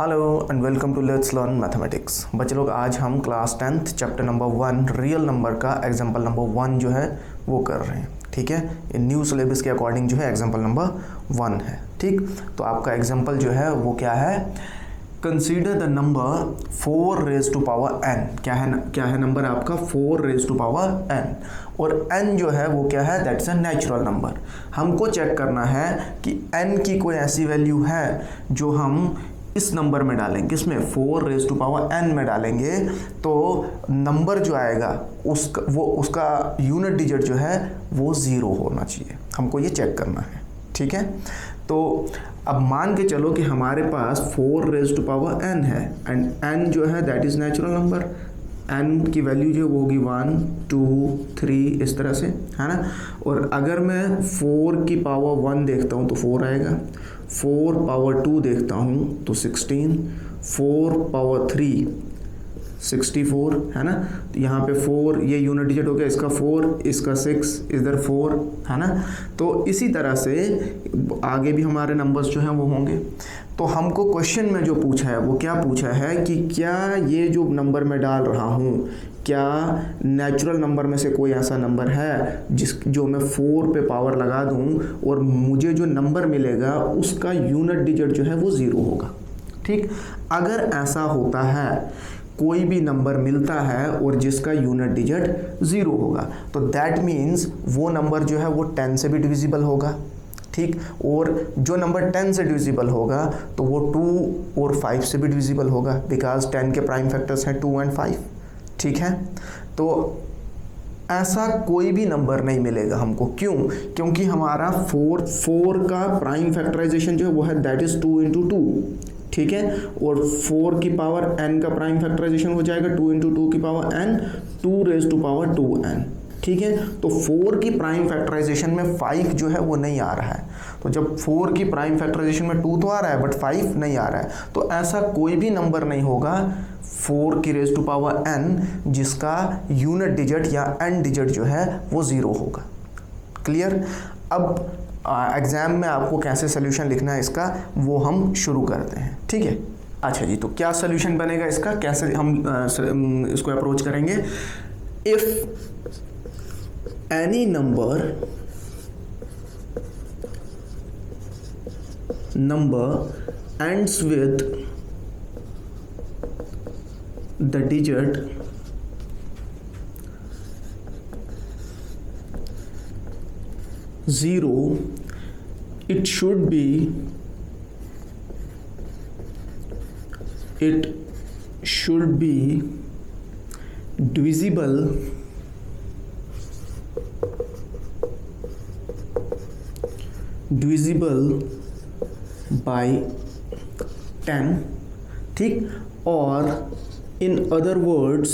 Hello and welcome to let's learn mathematics. बच्चे लोग, आज हम class 10th chapter number 1 real number का एग्जांपल नंबर 1 जो है वो कर रहे हैं। ठीक है, ये न्यू सिलेबस के अकॉर्डिंग जो है एग्जांपल नंबर 1 है। ठीक, तो आपका एग्जांपल जो है वो क्या है? Consider the number 4 raise to power n। क्या है नंबर आपका? 4 रेज टू पावर n। और n जो है वो क्या है? That's a natural number. हमको चेक करना है कि n की कोई ऐसी वैल्यू है जो हम इस नंबर में डालेंगे, किसमें? 4 रेज टू पावर n में डालेंगे तो नंबर जो आएगा उसका यूनिट डिजिट जो है वो 0 होना चाहिए। हमको ये चेक करना है। ठीक है, तो अब मान के चलो कि हमारे पास 4 रेज टू पावर n है एंड n जो है that is natural number. n की वैल्यू जो वो होगी 1 2 3 इस तरह से, है ना। और अगर मैं 4 की पावर 1 देखता हूँ तो 4 आएगा, 4 पावर 2 देखता हूँ तो 16, 4 पावर 3 64, है ना। तो यहाँ पे 4 ये यूनिट डिजिट हो गया, इसका 4 इसका 6 इधर 4, है ना। तो इसी तरह से आगे भी हमारे नंबर्स जो हैं वो होंगे। तो हमको क्वेश्चन में जो पूछा है वो क्या पूछा है कि क्या ये जो नंबर मैं डाल रहा हूँ, क्या नेचुरल नंबर में से कोई ऐसा नंबर है जो मैं 4 पे पावर लगा दूँ और मुझे जो नंबर मिलेगा उसका यूनिट डिजिट जो है वो 0 होगा। ठीक, अगर ऐसा होता है, कोई भी नंबर मिलता है और जिसका यूनिट डिजिट 0 होगा, तो दैट मीन्स वो नंबर जो है वो 10 से भी डिविजिबल होगा। ठीक, और जो नंबर 10 से डिविजिबल होगा तो वो 2 और 5 से भी डिविजिबल होगा, बिकॉज 10 के प्राइम फैक्टर्स हैं 2 एंड 5। ठीक है, तो ऐसा कोई भी नंबर नहीं मिलेगा हमको। क्यों? क्योंकि हमारा 4 का प्राइम फैक्टराइजेशन जो है वो है दैट इज 2 इंटू 2। ठीक है, और 4 की पावर n का प्राइम फैक्टराइजेशन हो जाएगा 2 इंटू 2 की power n, 2 raise to power 2n। ठीक है, तो 4 की प्राइम फैक्टराइजेशन में 5 जो है वो नहीं आ रहा है। तो जब 4 की प्राइम फैक्टराइजेशन में 2 तो आ रहा है बट 5 नहीं आ रहा है, तो ऐसा कोई भी नंबर नहीं होगा 4 की रेज टू पावर n जिसका यूनिट डिजिट या n डिजिट जो है वो 0 होगा। क्लियर? अब एग्जाम में आपको कैसे सोल्यूशन लिखना है इसका वो हम शुरू करते हैं। ठीक है, अच्छा जी, तो क्या सोल्यूशन बनेगा इसका, कैसे हम इसको अप्रोच करेंगे? If any number ends with the digit 0, it should be divisible by 10। ठीक, और in other words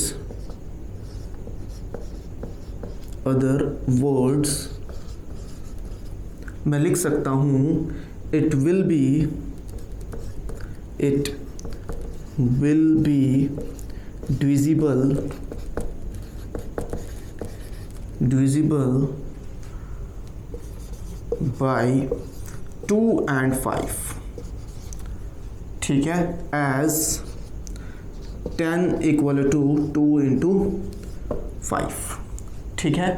मैं लिख सकता हूँ it will be divisible by 2 and 5। ठीक है, as 10 equal to 2 into 5। ठीक है,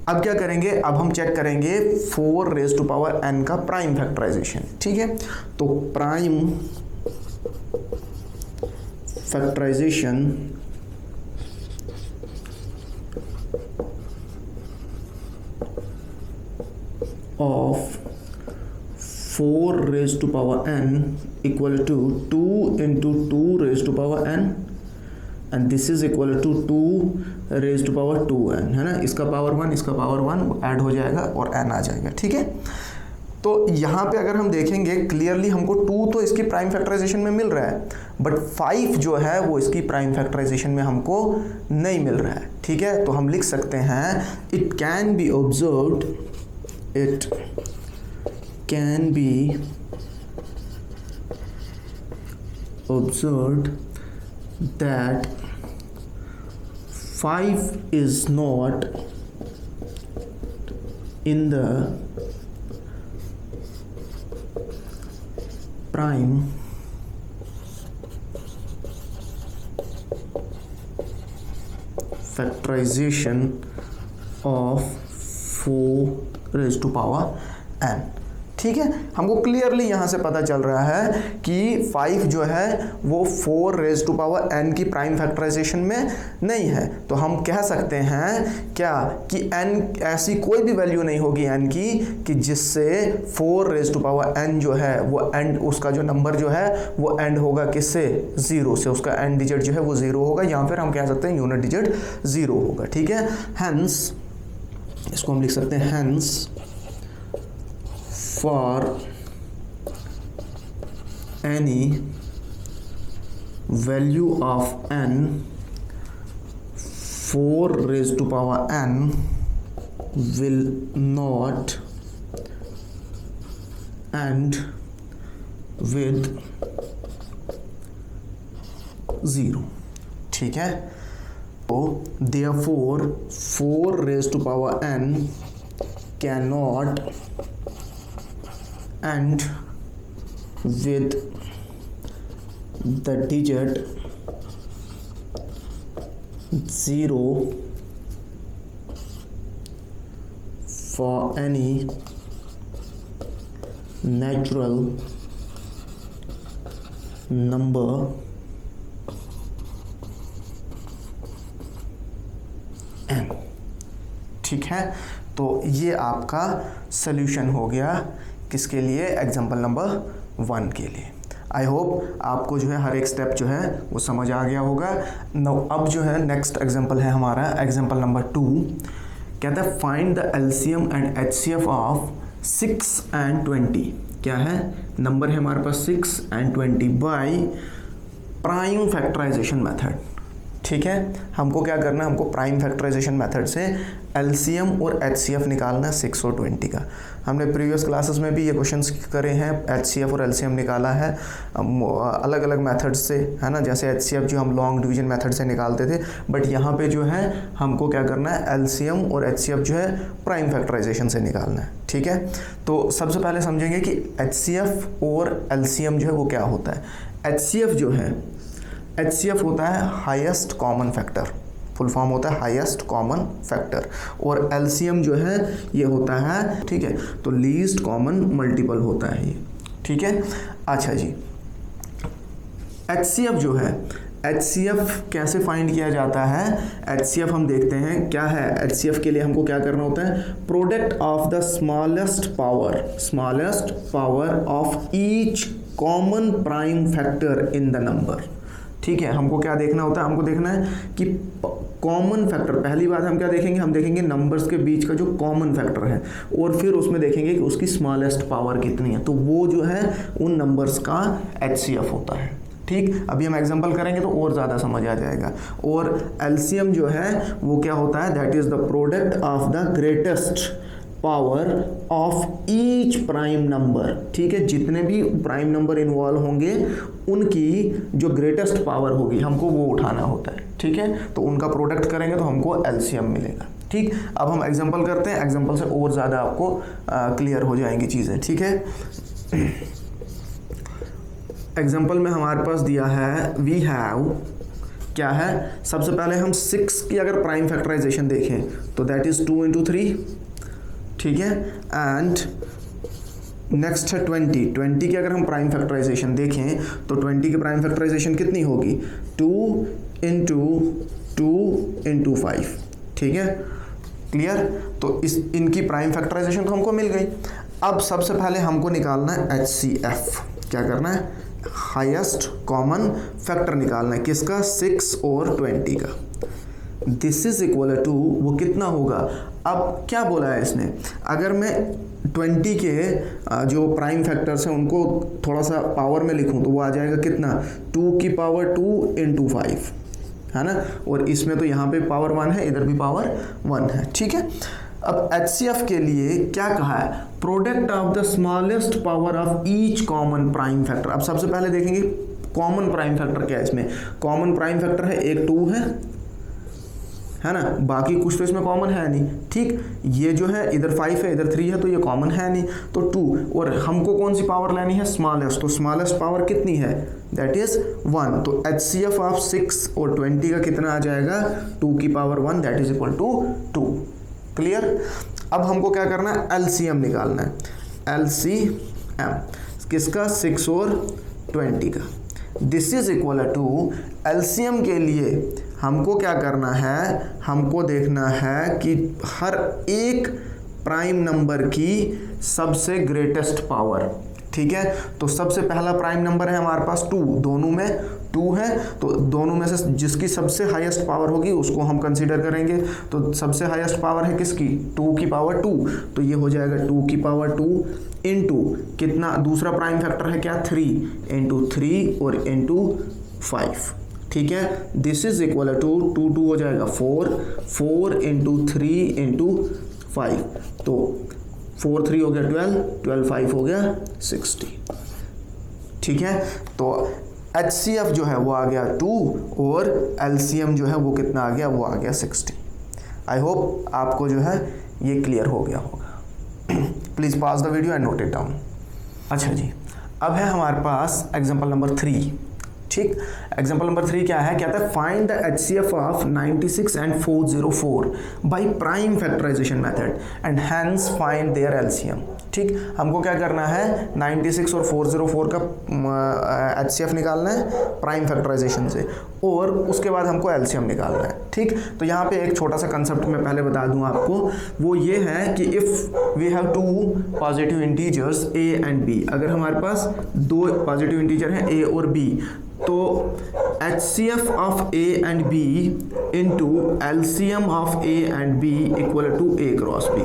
अब क्या करेंगे? अब हम चेक करेंगे 4 रेज टू पावर n का प्राइम फैक्टराइजेशन। ठीक है, तो prime factorisation of 4 raise to power n equal to 2 into 2 raise to power n and this is equal to 2 raise to power 2n, है ना। इसका पावर 1 इसका power 1 add हो जाएगा और n आ जाएगा। ठीक है, तो यहाँ पे अगर हम देखेंगे क्लियरली हमको 2 तो इसकी प्राइम फैक्टराइजेशन में मिल रहा है बट 5 जो है वो इसकी प्राइम फैक्टराइजेशन में हमको नहीं मिल रहा है। ठीक है, तो हम लिख सकते हैं it can be observed that 5 is not in the prime factorisation of 4 raise to power n। ठीक है, हमको क्लियरली यहाँ से पता चल रहा है कि 5 जो है वो 4 रेज़ टू पावर n की प्राइम फैक्टराइजेशन में नहीं है। तो हम कह सकते हैं क्या कि n ऐसी कोई भी वैल्यू नहीं होगी n की कि जिससे 4 रेज़ टू पावर n जो है वो एंड, उसका जो नंबर जो है वो एंड होगा किससे, 0 से, उसका एंड डिजिट जो है वो 0 होगा, या फिर हम कह सकते हैं यूनिट डिजिट 0 होगा। ठीक है, हेंस इसको हम लिख सकते हैं hence for any value of n 4 raised to power n will not end with 0। ठीक है, तो therefore 4 raised to power n cannot end with the digit 0 for any natural number n। ठीक है, तो ये आपका सल्यूशन हो गया किसके लिए, एग्जाम्पल नंबर 1 के लिए। आई होप आपको जो है हर एक स्टेप जो है वो समझ आ गया होगा। अब जो है नेक्स्ट एग्जाम्पल है हमारा एग्जाम्पल नंबर 2। कहता है find the LCM and HCF of 6 and 20। क्या है, नंबर है हमारे पास 6 and 20 by prime factorisation method. ठीक है, हमको क्या करना है, हमको प्राइम फैक्टराइजेशन मेथड से एलसीएम और एचसीएफ निकालना है 6 और 20 का। हमने प्रीवियस क्लासेस में भी ये क्वेश्चंस करे हैं, एचसीएफ और एलसीएम निकाला है अलग अलग मेथड्स से, है ना। जैसे एचसीएफ जो हम लॉन्ग डिवीजन मेथड से निकालते थे, बट यहाँ पे जो है हमको क्या करना है, एलसीएम और एचसीएफ जो है प्राइम फैक्टराइजेशन से निकालना है। ठीक है, तो सबसे पहले समझेंगे कि एचसीएफ और एलसीएम जो है वो क्या होता है। एचसीएफ जो है, एचसीएफ होता है highest common factor, full form होता है हाईएस्ट कॉमन फैक्टर, और एलसीएम जो है ये होता है, ठीक है, तो लीस्ट कॉमन मल्टीपल होता है ये। ठीक है, अच्छा जी, एचसीएफ जो है, एचसीएफ कैसे फाइंड किया जाता है। एचसीएफ हम देखते हैं क्या है। एचसीएफ के लिए हमको क्या करना होता है, product of the smallest power of each common prime factor in the number. ठीक है, हमको क्या देखना होता है, हमको देखना है कि कॉमन फैक्टर, पहली बात हम क्या देखेंगे, हम देखेंगे नंबर्स के बीच का जो कॉमन फैक्टर है, और फिर उसमें देखेंगे कि उसकी स्मॉलेस्ट पावर कितनी है, तो वो जो है उन नंबर्स का एचसीएफ होता है। ठीक, अभी हम एग्जांपल करेंगे तो और ज़्यादा समझ आ जाएगा। और एलसीएम जो है वो क्या होता है, that is the product of the greatest power of each prime number. ठीक है, जितने भी प्राइम नंबर इन्वॉल्व होंगे उनकी जो ग्रेटेस्ट पावर होगी हमको वो उठाना होता है। ठीक है, तो उनका प्रोडक्ट करेंगे तो हमको एलसीएम मिलेगा। ठीक, अब हम एग्जांपल करते हैं, एग्जांपल से और ज़्यादा आपको क्लियर हो जाएंगी चीज़ें। ठीक है, एग्जांपल में हमारे पास दिया है, वी हैव, क्या है, सबसे पहले हम 6 की अगर प्राइम फैक्टराइजेशन देखें तो दैट इज़ 2 × 3। ठीक है, एंड नेक्स्ट है 20 की अगर हम प्राइम फैक्टराइजेशन देखें तो 20 की प्राइम फैक्टराइजेशन कितनी होगी, 2 × 5। ठीक है, क्लियर। तो इस इनकी प्राइम फैक्टराइजेशन तो हमको मिल गई। अब सबसे पहले हमको निकालना है एचसीएफ। क्या करना है, हाईएस्ट कॉमन फैक्टर निकालना है, किसका, 6 और 20 का। दिस इज इक्वल टू, वो कितना होगा, अब क्या बोला है इसने, अगर मैं 20 के जो प्राइम फैक्टर्स हैं उनको थोड़ा सा पावर में लिखूं तो वो आ जाएगा कितना, 2 की पावर 2 × 5, है ना। और इसमें तो यहाँ पे पावर 1 है, इधर भी पावर 1 है। ठीक है, अब एचसीएफ के लिए क्या कहा है, product of the smallest power of each common prime factor. अब सबसे पहले देखेंगे कॉमन प्राइम फैक्टर क्या है इसमें। कॉमन प्राइम फैक्टर है, एक 2 है, है ना, बाकी कुछ तो इसमें कॉमन है नहीं, ठीक। ये जो है इधर 5 है इधर 3 है तो ये कॉमन है नहीं, तो 2, और हमको कौन सी पावर लेनी है, स्मॉलेस्ट, तो स्मॉलेस्ट पावर कितनी है, दैट इज 1। तो HCF ऑफ 6 और 20 का कितना आ जाएगा, 2 की power 1, that is equal to 2। Clear. अब हमको क्या करना है, LCM निकालना है, LCM किसका, 6 और 20 का। This is equal to, LCM के लिए हमको क्या करना है, हमको देखना है कि हर एक प्राइम नंबर की सबसे ग्रेटेस्ट पावर, ठीक है। तो सबसे पहला प्राइम नंबर है हमारे पास 2, दोनों में 2 है, तो दोनों में से जिसकी सबसे हाईएस्ट पावर होगी उसको हम कंसीडर करेंगे। तो सबसे हाईएस्ट पावर है किसकी, 2 की पावर 2, तो ये हो जाएगा 2 की पावर 2 इंटू कितना, दूसरा प्राइम फैक्टर है क्या, 3 इंटू 3 और इंटू 5, ठीक है। दिस इज इक्वल टू 2 2 हो जाएगा 4 इंटू 3 इंटू 5, तो 4 3 हो गया 12 5 हो गया 60, ठीक है। तो HCF जो है वो आ गया 2 और LCM जो है वो कितना आ गया, वो आ गया 60। आई होप आपको जो है ये क्लियर हो गया होगा। Please pause the video and note it down. अच्छा जी, अब है हमारे पास एग्जांपल नंबर 3, ठीक। एग्जाम्पल नंबर 3 क्या है, कहता है find the HCF of 96 and 404 by prime factorisation method and hence find their LCM, ठीक। हमको क्या करना है, 96 और 404 का HCF निकालना है प्राइम फैक्टराइजेशन से, और उसके बाद हमको LCM निकालना है, ठीक। तो यहाँ पे एक छोटा सा कंसेप्ट मैं पहले बता दूँ आपको, वो ये है कि if we have 2 positive integers A and B, अगर हमारे पास 2 पॉजिटिव इंटीजर हैं A और B, तो HCF of A and B into LCM of A and B equal to A cross B।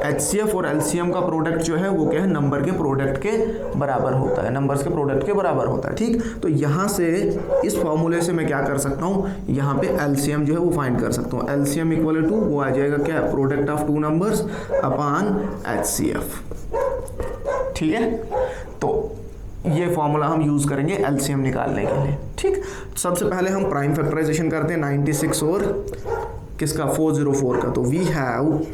HCF और LCM का प्रोडक्ट जो है वो क्या है, नंबर के प्रोडक्ट के बराबर होता है, नंबर्स के प्रोडक्ट के बराबर होता है, ठीक। तो यहाँ से इस फॉर्मूले से मैं क्या कर सकता हूँ, यहाँ पे LCM जो है वो फाइंड कर सकता हूँ। LCM इक्वल टू वो आ जाएगा क्या, product of 2 numbers upon HCF, ठीक है। तो ये फॉर्मूला हम यूज करेंगे LCM निकालने के लिए, ठीक। सबसे पहले हम प्राइम फैक्टराइजेशन करते हैं 96 और किसका, 404 का। तो वी हैव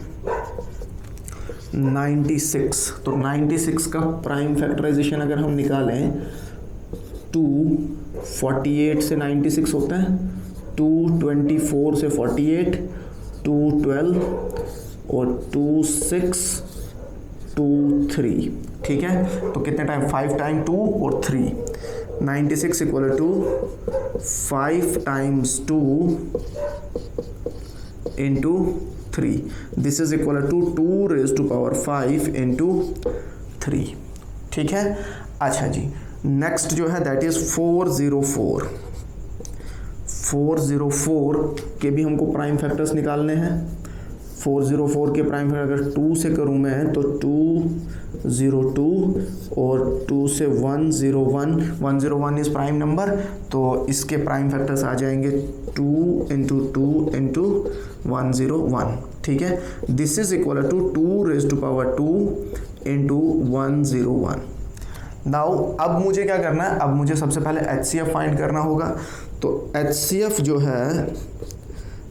96, तो 96 का प्राइम फैक्टराइजेशन अगर हम निकालें, 248 से 96 होता है, 224 से 48, 212 और 26 2 3, ठीक है। तो कितने टाइम, 5 टाइम 2 और 3, 96 equal to 5 times 2 into 3, this is equal to 2 raise to power 5 into 3, ठीक है। अच्छा जी, नेक्स्ट जो है दैट इज 404 के भी हमको प्राइम फैक्टर्स निकालने हैं। 404 के प्राइम फैक्टर अगर 2 से करूँ मैं तो 202 और 2 से 101 इज प्राइम नंबर, तो इसके प्राइम फैक्टर्स आ जाएंगे 2 इंटू 2 इंटू 101, ठीक है। This is equal to 2 raise to power 2 into 101। Now अब मुझे क्या करना है, अब मुझे सबसे पहले HCF फाइंड करना होगा। तो HCF जो है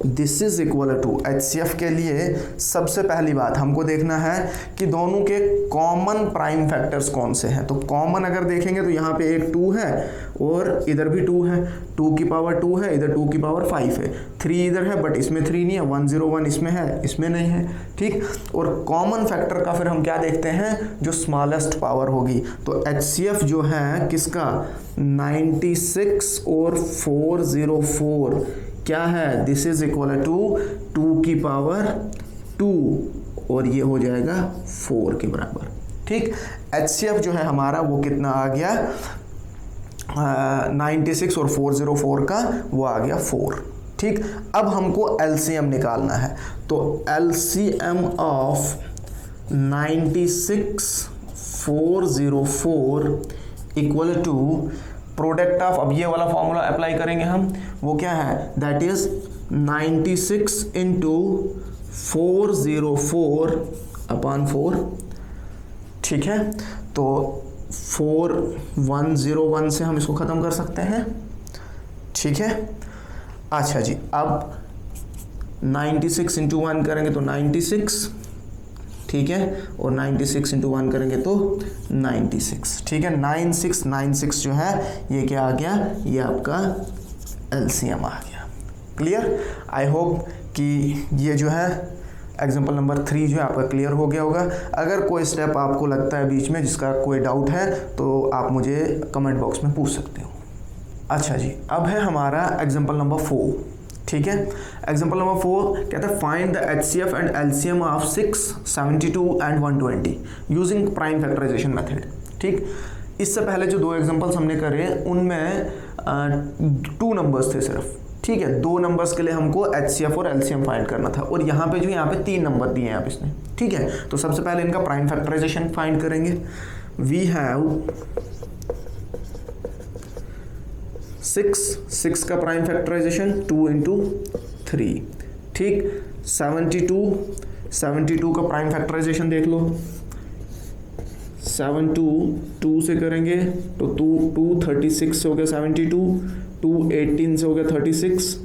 this is equal to, HCF के लिए सबसे पहली बात हमको देखना है कि दोनों के कॉमन प्राइम फैक्टर्स कौन से हैं। तो कॉमन अगर देखेंगे तो यहाँ पे एक 2 है और इधर भी 2 है, 2 की पावर 2 है, इधर 2 की पावर 5 है, 3 इधर है बट इसमें 3 नहीं है, 101 इसमें है, इसमें नहीं है, ठीक। और कॉमन फैक्टर का फिर हम क्या देखते हैं, जो स्मॉलेस्ट पावर होगी। तो HCF जो है किसका, 96 और 404 क्या है, दिस इज इक्वल टू 2 की पावर 2 और ये हो जाएगा 4 के बराबर, ठीक। HCF जो है हमारा वो कितना आ गया, 96 और 404 का वो आ गया 4, ठीक। अब हमको LCM निकालना है। तो LCM of 96 404 equal to product of, अब ये वाला फॉर्मूला अप्लाई करेंगे हम, वो क्या है, दैट इज 96 इंटू 404 अपॉन 4, ठीक है। तो 4101 से हम इसको ख़त्म कर सकते हैं, ठीक है। अच्छा जी, अब 96 इंटू 1 करेंगे तो 96, ठीक है, और 96 इंटू 1 करेंगे तो 96, ठीक है। 9696 जो है ये क्या आ गया, ये आपका एलसीएम आ गया। क्लियर? आई होप कि ये जो है एग्जाम्पल नंबर 3 जो है आपका क्लियर हो गया होगा। अगर कोई स्टेप आपको लगता है बीच में जिसका कोई डाउट है तो आप मुझे कमेंट बॉक्स में पूछ सकते हो। अच्छा जी, अब है हमारा एग्जाम्पल नंबर 4, ठीक है। एग्जाम्पल नंबर 4 कहता है find the HCF and LCM of 6, 72 and 120 using prime factorisation method, ठीक। इससे पहले जो 2 एग्जाम्पल्स हमने करे उनमें 2 नंबर्स थे सिर्फ, ठीक है। 2 नंबर्स के लिए हमको HCF और LCM फाइंड करना था, और यहाँ पे 3 नंबर दिए हैं आप इसने, ठीक है। तो सबसे पहले इनका प्राइम फैक्टराइजेशन फाइंड करेंगे। वी हैव 6 का प्राइम फैक्टराइजेशन 2 इंटू 3, ठीक। 72 का प्राइम फैक्टराइजेशन देख लो। 7 2 से करेंगे तो 2 36 से हो गया 72, 2 18 से हो गया 36,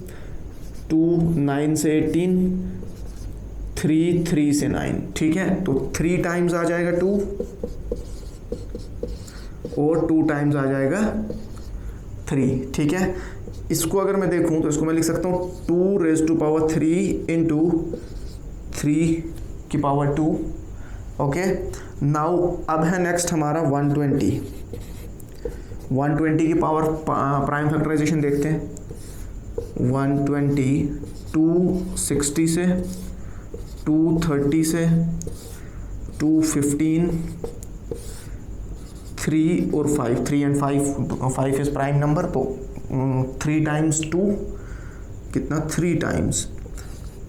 2 9 से 18, 3 से 9, ठीक है। तो 3 टाइम्स आ जाएगा 2 और 2 टाइम्स आ जाएगा 3, ठीक है। इसको अगर मैं देखूं तो इसको मैं लिख सकता हूं 2 रेज़ टू पावर 3 इंटू 3 की पावर 2, ओके। नाउ अब है नेक्स्ट हमारा 120 की पावर प्राइम फैक्टराइजेशन देखते हैं। 120 260 से, 230 से, 215, 3 और 5, 3 एंड 5 इज प्राइम नंबर, तो 3 टाइम्स 2 कितना, 3 times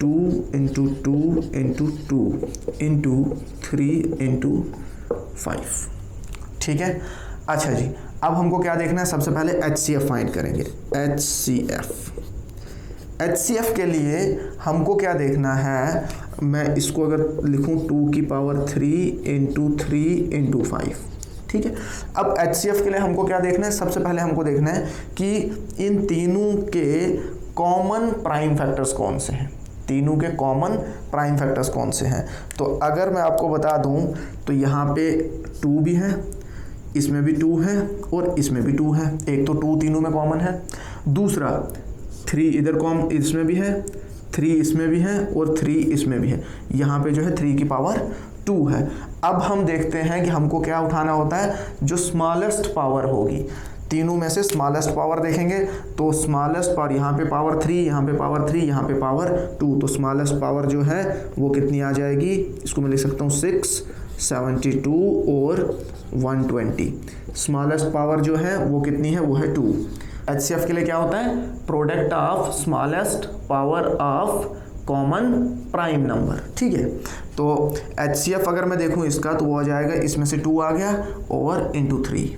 2 into 2 into 2 into 3 into 5, ठीक है। अच्छा जी, अब हमको क्या देखना है, सबसे पहले HCF फाइंड करेंगे। HCF के लिए हमको क्या देखना है, मैं इसको अगर लिखूं 2 की पावर 3 इंटू 3 इंटू 5, ठीक है। अब HCF के लिए हमको क्या देखना है, सबसे पहले हमको देखना है कि इन तीनों के कॉमन प्राइम फैक्टर्स कौन से हैं, तीनों के कॉमन प्राइम फैक्टर्स कौन से हैं। तो अगर मैं आपको बता दूं तो यहाँ पे 2 भी है, इसमें भी 2 है और इसमें भी 2 है। एक तो 2 तीनों में कॉमन है, दूसरा 3 इधर इसमें भी है, 3 इसमें भी है और 3 इसमें भी है। यहाँ पे जो है 3 की पावर 2 है। अब हम देखते हैं कि हमको क्या उठाना होता है, जो स्मॉलेस्ट पावर होगी, तीनों में से स्मॉलेस्ट पावर देखेंगे तो स्मॉलेस्ट पावर यहाँ पे पावर 3, यहाँ पे पावर 3, यहाँ पे पावर 2, तो स्मॉलेस्ट पावर जो है वो कितनी आ जाएगी, इसको मैं लिख सकता हूँ 6, 72 और 120। स्मॉलेस्ट पावर जो है वो कितनी है, वो है 2। HCF के लिए क्या होता है, product of smallest power of common prime number, ठीक है। तो HCF अगर मैं देखूं इसका तो वो आ जाएगा, इसमें से 2 आ गया और इंटू 3,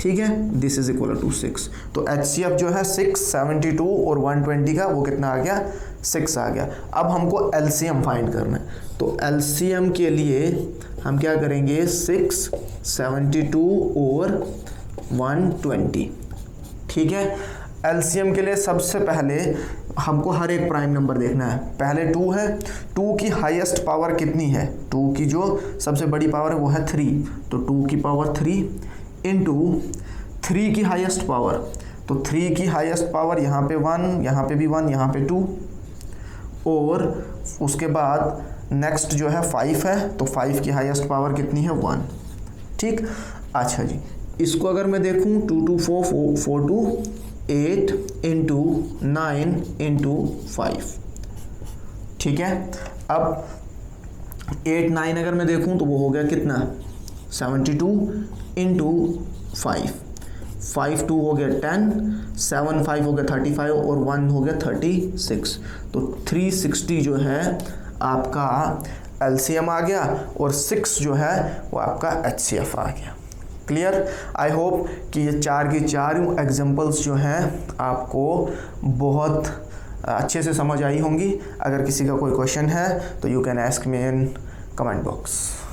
ठीक है। This is equal to 6। तो HCF जो है 6, 72 और 120 का वो कितना आ गया, 6 आ गया। अब हमको LCM फाइंड करना है, तो LCM के लिए हम क्या करेंगे, 6, 72 और 120, ठीक है। LCM के लिए सबसे पहले हमको हर एक प्राइम नंबर देखना है। पहले 2 है, 2 की हाईएस्ट पावर कितनी है, 2 की जो सबसे बड़ी पावर है वो है 3, तो 2 की पावर 3 इंटू 3 की हाईएस्ट पावर, तो 3 की हाईएस्ट पावर यहाँ पे 1, यहाँ पे भी 1, यहाँ पे 2, और उसके बाद नेक्स्ट जो है 5 है, तो 5 की हाईएस्ट पावर कितनी है, 1, ठीक। अच्छा जी, इसको अगर मैं देखूँ 2 2 4 4 2 8 इंटू 9 इंटू 5, ठीक है। अब 8 9 अगर मैं देखूं तो वो हो गया कितना, 72 इंटू 5, 5 2 हो गया 10, 7 5 हो गया 35 और 1 हो गया 36, तो 360 जो है आपका LCM आ गया और 6 जो है वो आपका HCF आ गया। क्लियर? आई होप कि ये 4 की 4 एग्जांपल्स जो हैं आपको बहुत अच्छे से समझ आई होंगी। अगर किसी का कोई क्वेश्चन है तो you can ask me in comment box.